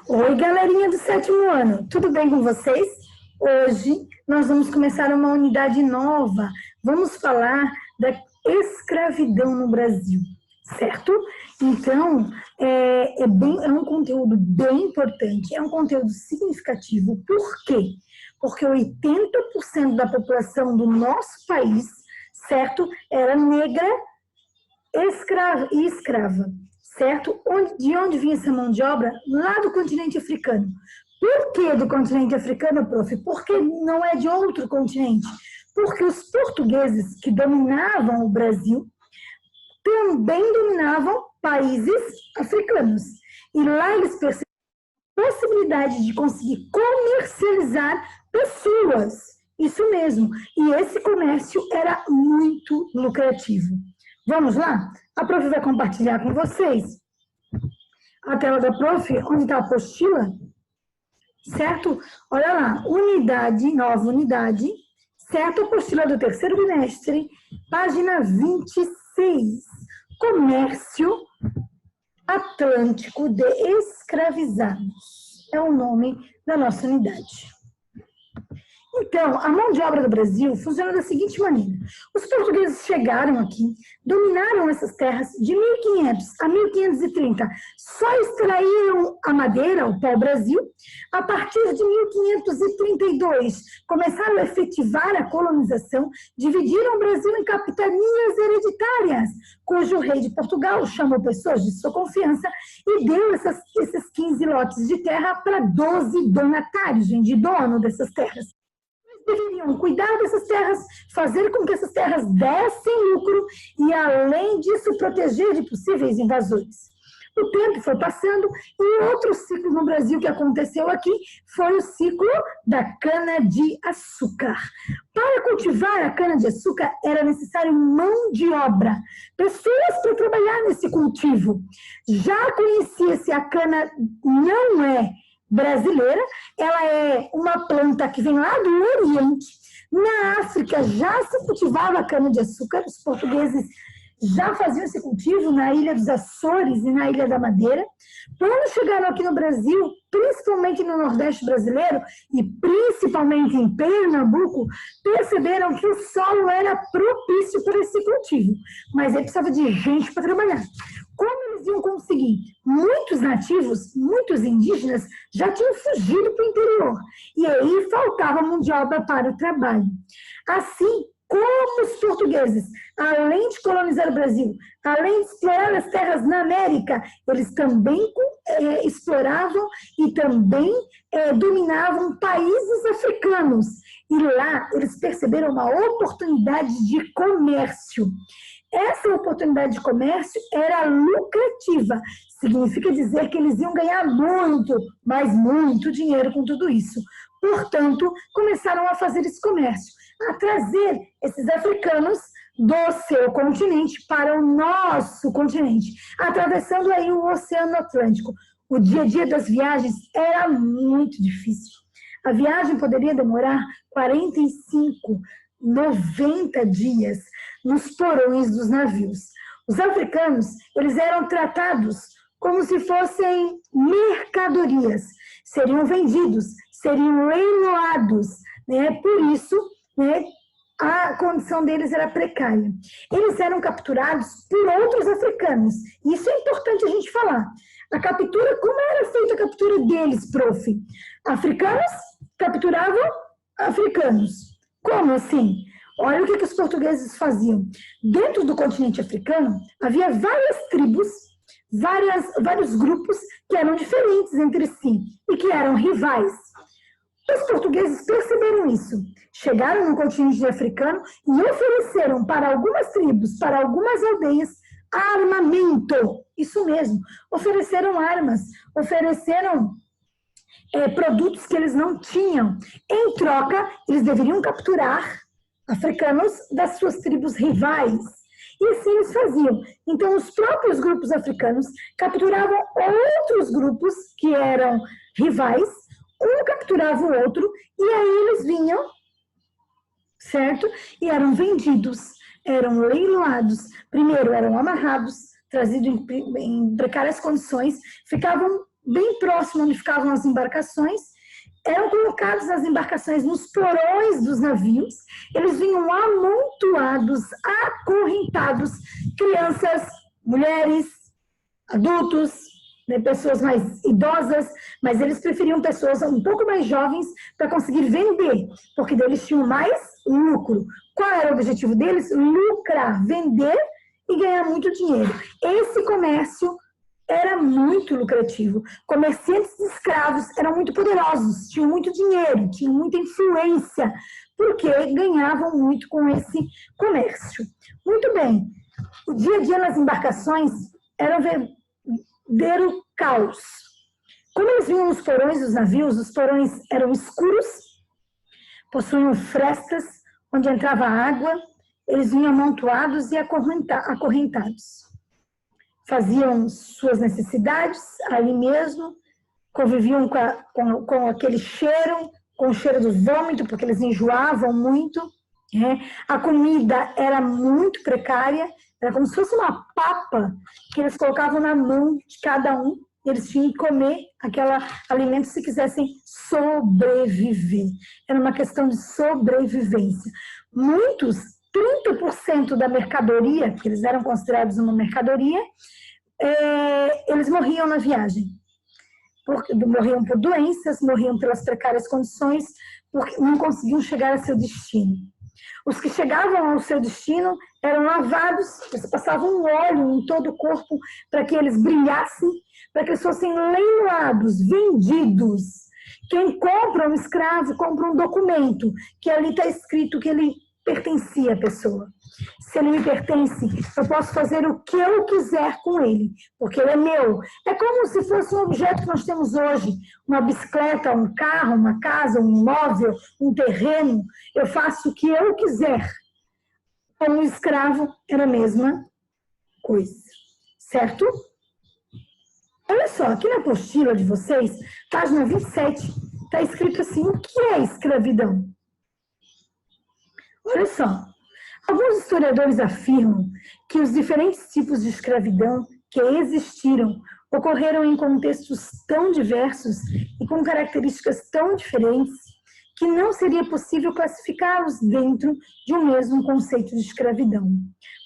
Oi, galerinha do sétimo ano, tudo bem com vocês? Hoje nós vamos começar uma unidade nova. Vamos falar da escravidão no Brasil, certo? Então, é um conteúdo bem importante, é um conteúdo significativo. Por quê? Porque 80% da população do nosso país, certo, era negra e escrava, certo? De onde vinha essa mão de obra? Lá do continente africano. Por que do continente africano, prof? Porque não é de outro continente. Porque os portugueses que dominavam o Brasil também dominavam países africanos. E lá eles perceberam a possibilidade de conseguir comercializar pessoas. Isso mesmo. E esse comércio era muito lucrativo. Vamos lá? A prof vai compartilhar com vocês a tela da prof, onde está a apostila, certo? Olha lá, nova unidade, certo? Apostila do terceiro bimestre, página 26. Comércio Atlântico de Escravizados. É o nome da nossa unidade. Então, a mão de obra do Brasil funciona da seguinte maneira. Os portugueses chegaram aqui, dominaram essas terras de 1500 a 1530, só extraíram a madeira, o pau-brasil. A partir de 1532, começaram a efetivar a colonização, dividiram o Brasil em capitanias hereditárias, cujo rei de Portugal chamou pessoas de sua confiança e deu esses 15 lotes de terra para 12 donatários, de dono dessas terras. Deveriam cuidar dessas terras, fazer com que essas terras dessem lucro e, além disso, proteger de possíveis invasores. O tempo foi passando e outro ciclo no Brasil que aconteceu aqui foi o ciclo da cana-de-açúcar. Para cultivar a cana-de-açúcar era necessário mão de obra, pessoas para trabalhar nesse cultivo. Já conhecia-se a cana, não é brasileira, ela é uma planta que vem lá do Oriente. Na África já se cultivava a cana-de-açúcar, os portugueses já faziam esse cultivo na Ilha dos Açores e na Ilha da Madeira. Quando chegaram aqui no Brasil, principalmente no Nordeste brasileiro e principalmente em Pernambuco, perceberam que o solo era propício para esse cultivo, mas ele precisava de gente para trabalhar. Como eles iam conseguir? Muitos nativos, muitos indígenas já tinham fugido para o interior e aí faltava mão de obra para o trabalho. Assim, como os portugueses, além de colonizar o Brasil, além de explorar as terras na América, eles também exploravam e também dominavam países africanos. E lá eles perceberam uma oportunidade de comércio. Essa oportunidade de comércio era lucrativa. Significa dizer que eles iam ganhar muito, mas muito dinheiro com tudo isso. Portanto, começaram a fazer esse comércio, a trazer esses africanos do seu continente para o nosso continente, atravessando aí o Oceano Atlântico. O dia a dia das viagens era muito difícil. A viagem poderia demorar 45, 90 dias nos porões dos navios. Os africanos, eles eram tratados como se fossem mercadorias, seriam vendidos, seriam leiloados, né? Por isso, né, a condição deles era precária. Eles eram capturados por outros africanos. Isso é importante a gente falar. A captura, como era feita a captura deles, prof? Africanos capturavam africanos. Como assim? Olha o que os portugueses faziam. Dentro do continente africano, havia várias tribos, vários grupos que eram diferentes entre si e que eram rivais. Os portugueses perceberam isso, chegaram no continente africano e ofereceram para algumas tribos, para algumas aldeias, armamento. Isso mesmo, ofereceram armas, ofereceram produtos que eles não tinham. Em troca, eles deveriam capturar africanos das suas tribos rivais. E assim eles faziam. Então, os próprios grupos africanos capturavam outros grupos que eram rivais, um capturava o outro, e aí eles vinham, certo? E eram vendidos, eram leiloados. Primeiro eram amarrados, trazidos em precárias condições, ficavam bem próximo onde ficavam as embarcações, eram colocados as embarcações nos porões dos navios, eles vinham amontoados, acorrentados, crianças, mulheres, adultos, né, pessoas mais idosas, mas eles preferiam pessoas um pouco mais jovens para conseguir vender, porque eles tinham mais lucro. Qual era o objetivo deles? Lucrar, vender e ganhar muito dinheiro. Esse comércio era muito lucrativo. Comerciantes de escravos eram muito poderosos, tinham muito dinheiro, tinham muita influência, porque ganhavam muito com esse comércio. Muito bem, o dia a dia nas embarcações era um verdadeiro caos. Como eles vinham nos porões dos navios, os porões eram escuros, possuíam frestas onde entrava água, eles vinham amontoados e acorrentados. Faziam suas necessidades ali mesmo, conviviam com aquele cheiro, com o cheiro do vômito, porque eles enjoavam muito. Né? A comida era muito precária, era como se fosse uma papa que eles colocavam na mão de cada um, e eles tinham que comer aquele alimento se quisessem sobreviver. Era uma questão de sobrevivência. Muitos, 30% da mercadoria, que eles eram considerados uma mercadoria, eles morriam na viagem. Morriam por doenças, morriam pelas precárias condições, porque não conseguiam chegar a seu destino. Os que chegavam ao seu destino eram lavados, eles passavam um óleo em todo o corpo para que eles brilhassem, para que eles fossem leiloados, vendidos. Quem compra um escravo, compra um documento, que ali está escrito que ele pertencia à pessoa. Se ele me pertence, eu posso fazer o que eu quiser com ele, porque ele é meu. É como se fosse um objeto que nós temos hoje, uma bicicleta, um carro, uma casa, um imóvel, um terreno. Eu faço o que eu quiser. Como escravo, era a mesma coisa, certo? Olha só, aqui na apostila de vocês, página 27, está escrito assim, o que é escravidão? Olha só, alguns historiadores afirmam que os diferentes tipos de escravidão que existiram ocorreram em contextos tão diversos e com características tão diferentes que não seria possível classificá-los dentro de um mesmo conceito de escravidão.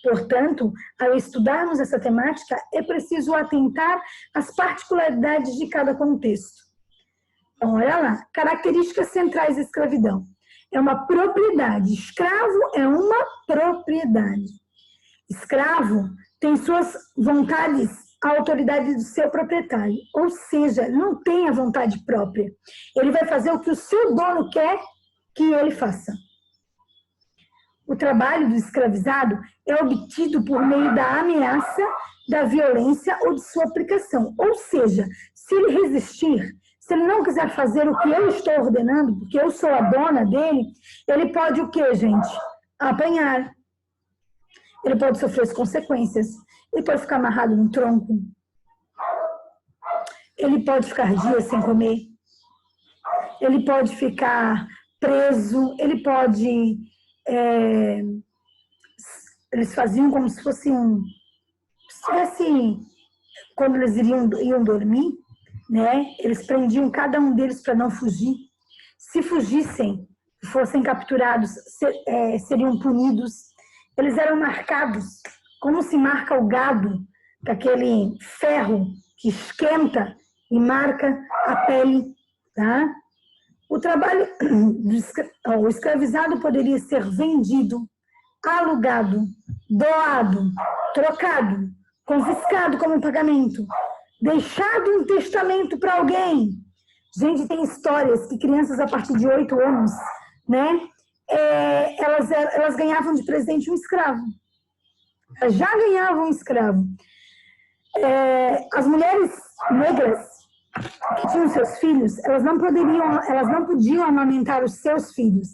Portanto, ao estudarmos essa temática, é preciso atentar às particularidades de cada contexto. Então, olha lá, características centrais da escravidão. É uma propriedade. Escravo é uma propriedade. Escravo tem suas vontades, a autoridade do seu proprietário. Ou seja, não tem a vontade própria. Ele vai fazer o que o seu dono quer que ele faça. O trabalho do escravizado é obtido por meio da ameaça, da violência ou de sua aplicação. Ou seja, se ele resistir, se ele não quiser fazer o que eu estou ordenando, porque eu sou a dona dele, ele pode o quê, gente? Apanhar. Ele pode sofrer as consequências. Ele pode ficar amarrado no tronco. Ele pode ficar dias sem comer. Ele pode ficar preso. Ele pode... eles faziam como se fosse se tivesse, quando eles iam dormir, né? Eles prendiam cada um deles para não fugir. Se fugissem, fossem capturados, seriam punidos. Eles eram marcados, como se marca o gado, daquele ferro que esquenta e marca a pele, tá? O escravizado poderia ser vendido, alugado, doado, trocado, confiscado como pagamento, deixado um testamento para alguém. Gente, tem histórias que crianças a partir de 8 anos, né, elas ganhavam de presente um escravo. Elas já ganhavam um escravo. As mulheres negras que tinham seus filhos, elas não podiam amamentar os seus filhos.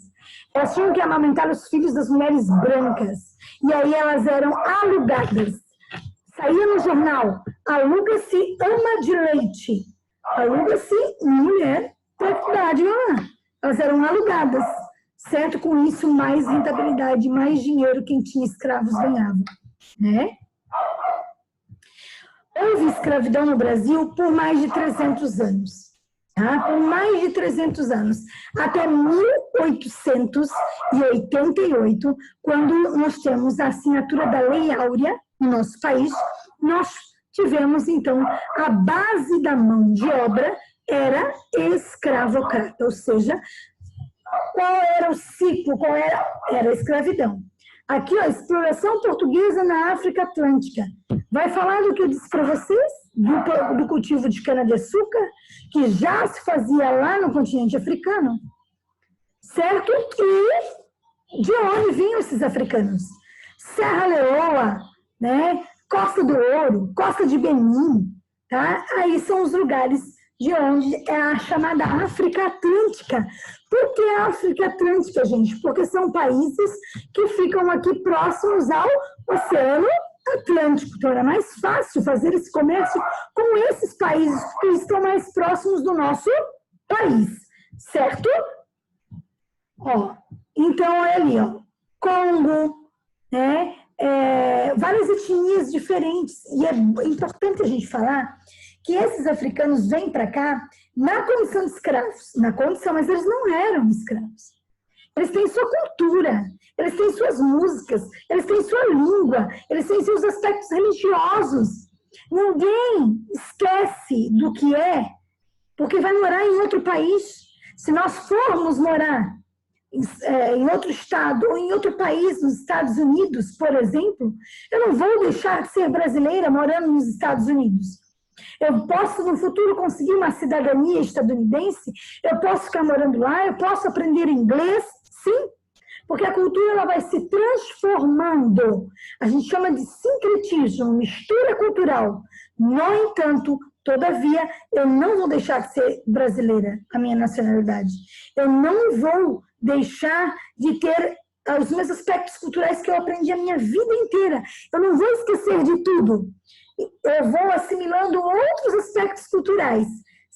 Elas tinham que amamentar os filhos das mulheres brancas. E aí elas eram alugadas. Saía no jornal, aluga-se ama de leite, aluga-se mulher para cuidar de mamãe. Elas eram alugadas, certo? Com isso, mais rentabilidade, mais dinheiro quem tinha escravos ganhava, né? Houve escravidão no Brasil por mais de 300 anos. Tá? Por mais de 300 anos. Até 1888, quando nós temos a assinatura da Lei Áurea no nosso país, nós tivemos, então, a base da mão de obra era escravocrata, ou seja, qual era o ciclo, era a escravidão. Aqui, ó, exploração portuguesa na África Atlântica. Vai falar do que eu disse para vocês? Do cultivo de cana-de-açúcar, que já se fazia lá no continente africano. Certo? E de onde vinham esses africanos? Serra Leoa, né? Costa do Ouro, Costa de Benin, tá? Aí são os lugares de onde é a chamada África Atlântica. Por que a África Atlântica, gente? Porque são países que ficam aqui próximos ao Oceano Atlântico. Então era mais fácil fazer esse comércio com esses países que estão mais próximos do nosso país, certo? Ó, então, olha ali, ó, Congo, né? Várias etnias diferentes. E é importante a gente falar que esses africanos vêm para cá na condição de escravos. Na condição, mas eles não eram escravos. Eles têm sua cultura, eles têm suas músicas, eles têm sua língua, eles têm seus aspectos religiosos. Ninguém esquece do que é, porque vai morar em outro país. Se nós formos morar em outro estado ou em outro país, nos Estados Unidos, por exemplo, eu não vou deixar de ser brasileira morando nos Estados Unidos. Eu posso, no futuro, conseguir uma cidadania estadunidense, eu posso ficar morando lá, eu posso aprender inglês, sim, porque a cultura ela vai se transformando. A gente chama de sincretismo, mistura cultural. No entanto, todavia, eu não vou deixar de ser brasileira, a minha nacionalidade. Eu não vou deixar de ter os meus aspectos culturais que eu aprendi a minha vida inteira. Eu não vou esquecer de tudo. Eu vou assimilando outros aspectos culturais,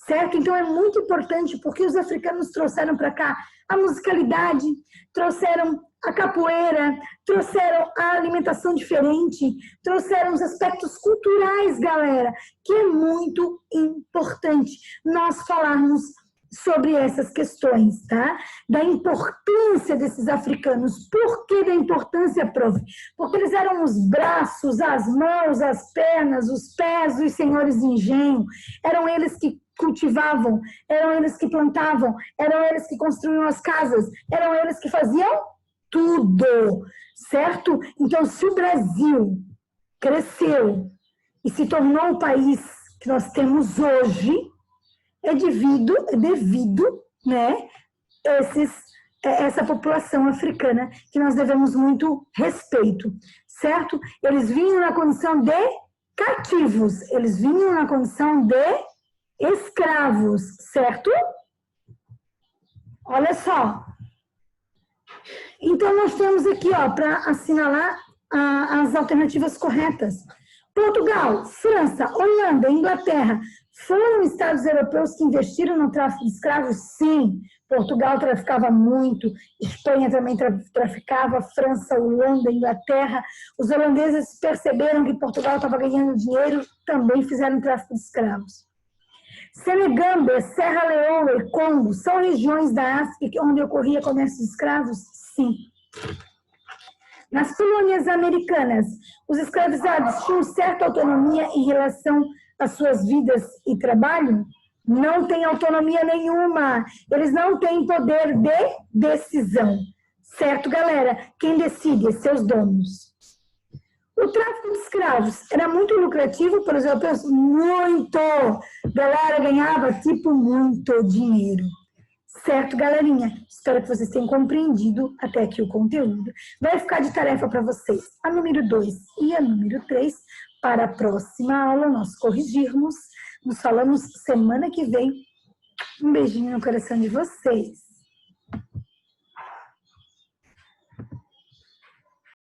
certo? Então é muito importante porque os africanos trouxeram para cá a musicalidade, trouxeram a capoeira, trouxeram a alimentação diferente, trouxeram os aspectos culturais, galera, que é muito importante nós falarmos sobre essas questões, tá? Da importância desses africanos. Por que da importância, prof? Porque eles eram os braços, as mãos, as pernas, os pés dos senhores de engenho. Eram eles que cultivavam, eram eles que plantavam, eram eles que construíam as casas, eram eles que faziam tudo, certo? Então, se o Brasil cresceu e se tornou o país que nós temos hoje, é devido, né, essa população africana que nós devemos muito respeito, certo? Eles vinham na condição de cativos, eles vinham na condição de escravos, certo? Olha só. Então, nós temos aqui, ó, para assinalar as alternativas corretas. Portugal, França, Holanda, Inglaterra, foram estados europeus que investiram no tráfico de escravos? Sim. Portugal traficava muito, Espanha também traficava, França, Holanda, Inglaterra. Os holandeses perceberam que Portugal estava ganhando dinheiro, também fizeram tráfico de escravos. Senegâmbia, Serra Leoa e Congo são regiões da África onde ocorria comércio de escravos? Sim. Nas colônias americanas, os escravizados tinham certa autonomia em relação às suas vidas e trabalho? Não tem autonomia nenhuma. Eles não têm poder de decisão. Certo, galera? Quem decide é seus donos. O tráfico de escravos era muito lucrativo para os europeus? Muito! A galera ganhava, tipo, muito dinheiro. Certo, galerinha? Espero que vocês tenham compreendido até aqui o conteúdo. Vai ficar de tarefa para vocês a número 2 e a número 3 para a próxima aula nós corrigirmos. Nos falamos semana que vem. Um beijinho no coração de vocês.